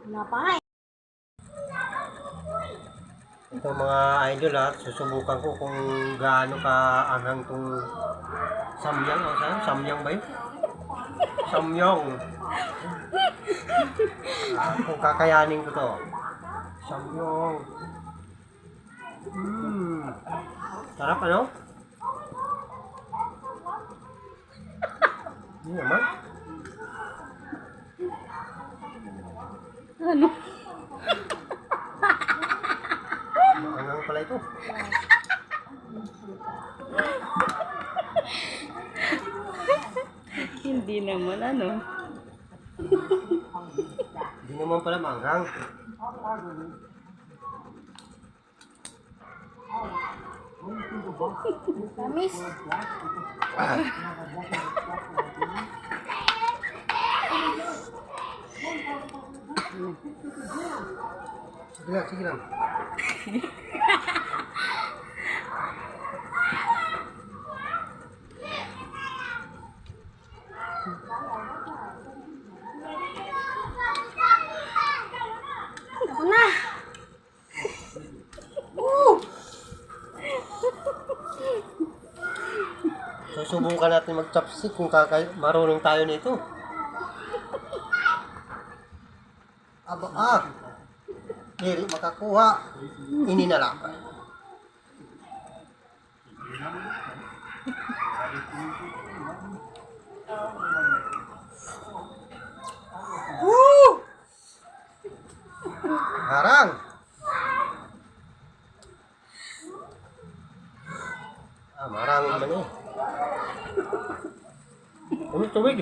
Napay. Ito mga idol ha, susubukan ko kung gaano ka anghang tong samyang. O saan? Samyang ba yun? Samyong. Kung kakayanin ko to. Samyong. Sarap ano? Hindi naman. Ano? Anghang pala ito. Hindi naman ano. Hindi naman pala manghang. Tamis. Sige lang, sige lang. Ako na. Susubukan natin mag-chopstick kung marunong tayo nito. Aba, hindi makakuha. Ininala. Woo! Harang. Marang naman eh. Tubig.